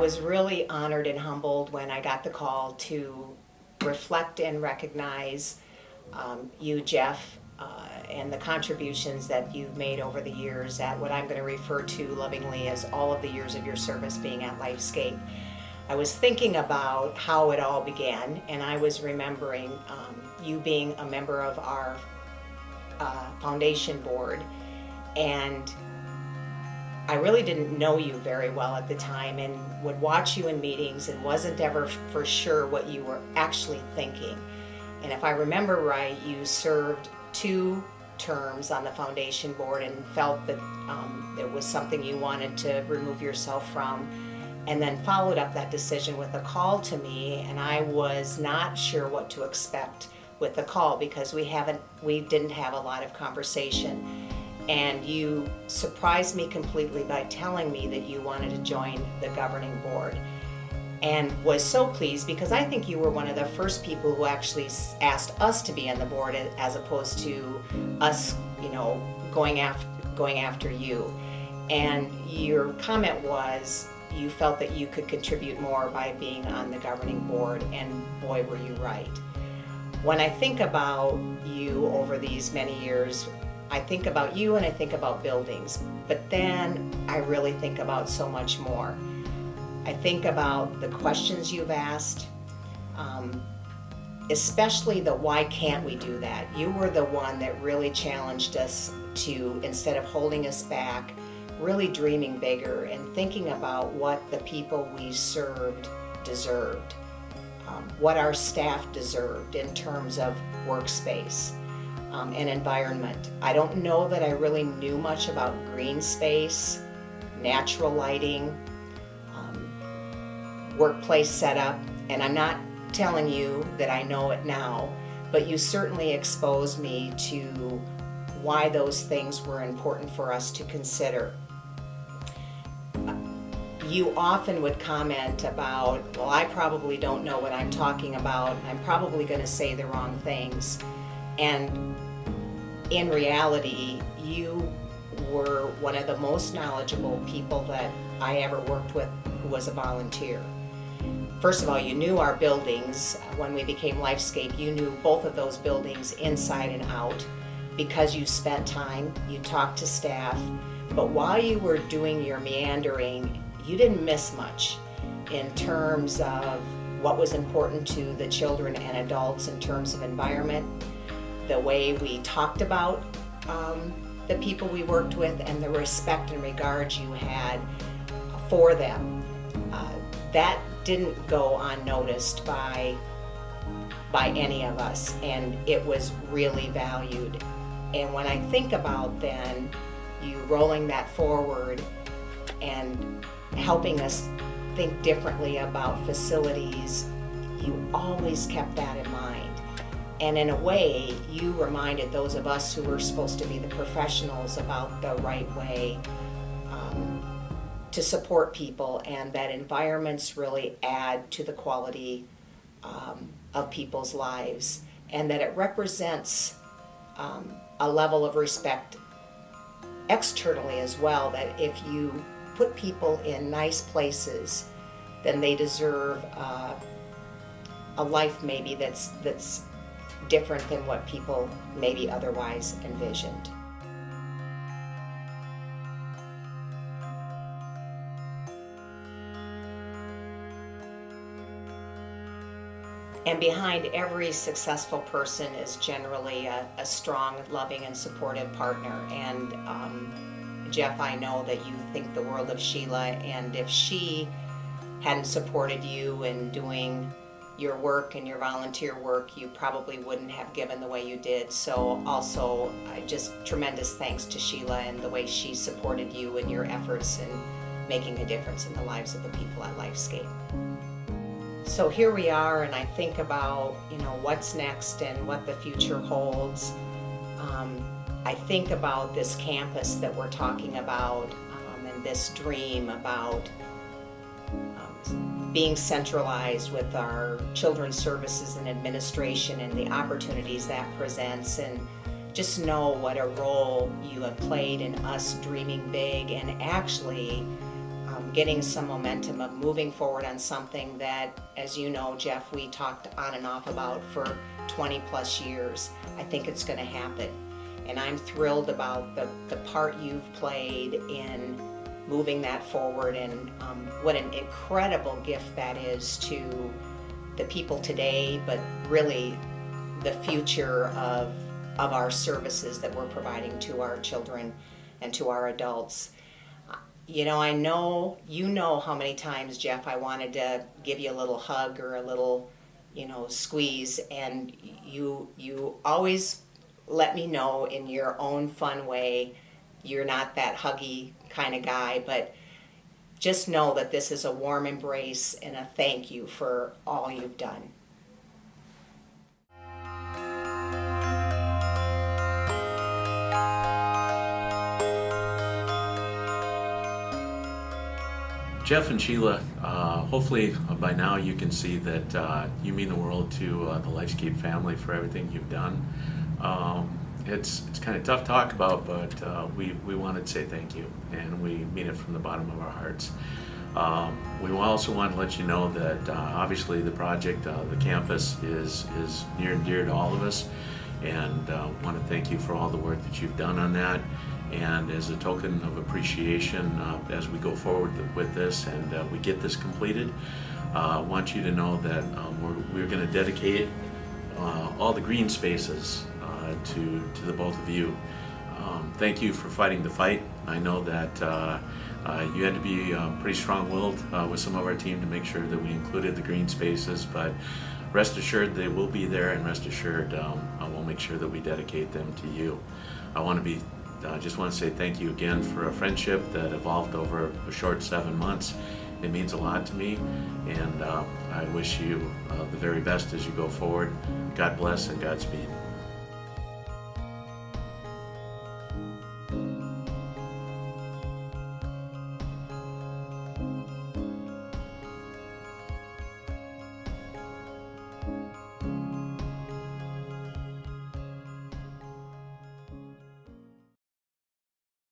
was really honored and humbled when I got the call to reflect and recognize you, Jeff, and the contributions that you've made over the years at what I'm going to refer to lovingly as all of the years of your service being at LifeScape. I was thinking about how it all began, and I was remembering you being a member of our foundation board, and I really didn't know you very well at the time and would watch you in meetings and wasn't ever for sure what you were actually thinking. And if I remember right, you served 2 terms on the foundation board and felt that it was something you wanted to remove yourself from, and then followed up that decision with a call to me, and I was not sure what to expect with the call because we didn't have a lot of conversation. And you surprised me completely by telling me that you wanted to join the governing board, and was so pleased because I think you were one of the first people who actually asked us to be on the board as opposed to us, going after you. And your comment was you felt that you could contribute more by being on the governing board, and boy, were you right. When I think about you over these many years, I think about you and I think about buildings, but then I really think about so much more. I think about the questions you've asked, especially the why can't we do that? You were the one that really challenged us to, instead of holding us back, really dreaming bigger and thinking about what the people we served deserved, what our staff deserved in terms of workspace. And environment. I don't know that I really knew much about green space, natural lighting, workplace setup, and I'm not telling you that I know it now, but you certainly exposed me to why those things were important for us to consider. You often would comment about, well, I probably don't know what I'm talking about, I'm probably going to say the wrong things. And in reality, you were one of the most knowledgeable people that I ever worked with who was a volunteer. First of all, you knew our buildings. When we became LifeScape, you knew both of those buildings inside and out because you spent time, you talked to staff, but while you were doing your meandering, you didn't miss much in terms of what was important to the children and adults in terms of environment, the way we talked about the people we worked with, and the respect and regard you had for them. That didn't go unnoticed by any of us, and it was really valued. And when I think about then you rolling that forward and helping us think differently about facilities, you always kept that in mind. And in a way, you reminded those of us who were supposed to be the professionals about the right way to support people, and that environments really add to the quality of people's lives, and that it represents a level of respect externally as well, that if you put people in nice places, then they deserve a life maybe that's different than what people maybe otherwise envisioned. And behind every successful person is generally a strong, loving, and supportive partner. And Jeff, I know that you think the world of Sheila, and if she hadn't supported you in doing your work and your volunteer work, you probably wouldn't have given the way you did. So also, just tremendous thanks to Sheila and the way she supported you in your efforts in making a difference in the lives of the people at LifeScape. So here we are, and I think about, what's next and what the future holds. I think about this campus that we're talking about, and this dream about being centralized with our children's services and administration and the opportunities that presents, and just know what a role you have played in us dreaming big and actually getting some momentum of moving forward on something that, as you know, Jeff, we talked on and off about for 20 plus years. I think it's going to happen. And I'm thrilled about the part you've played in moving that forward, and what an incredible gift that is to the people today, but really the future of our services that we're providing to our children and to our adults. You know, I know, you know how many times, Jeff, I wanted to give you a little hug or a little, squeeze, and you always let me know in your own fun way you're not that huggy kind of guy, but just know that this is a warm embrace and a thank you for all you've done. Jeff and Sheila, hopefully by now you can see that you mean the world to the LifeScape family for everything you've done. It's kind of tough to talk about, but we wanted to say thank you, and we mean it from the bottom of our hearts. We also want to let you know that obviously the project, the campus, is near and dear to all of us, and want to thank you for all the work that you've done on that. And as a token of appreciation, as we go forward with this and we get this completed, I want you to know that we're going to dedicate all the green spaces to the both of you. Thank you for fighting the fight. I know that you had to be pretty strong-willed with some of our team to make sure that we included the green spaces, but rest assured they will be there, and rest assured we'll make sure that we dedicate them to you. I just want to say thank you again for a friendship that evolved over a short 7 months. It means a lot to me, and I wish you the very best as you go forward. God bless and Godspeed.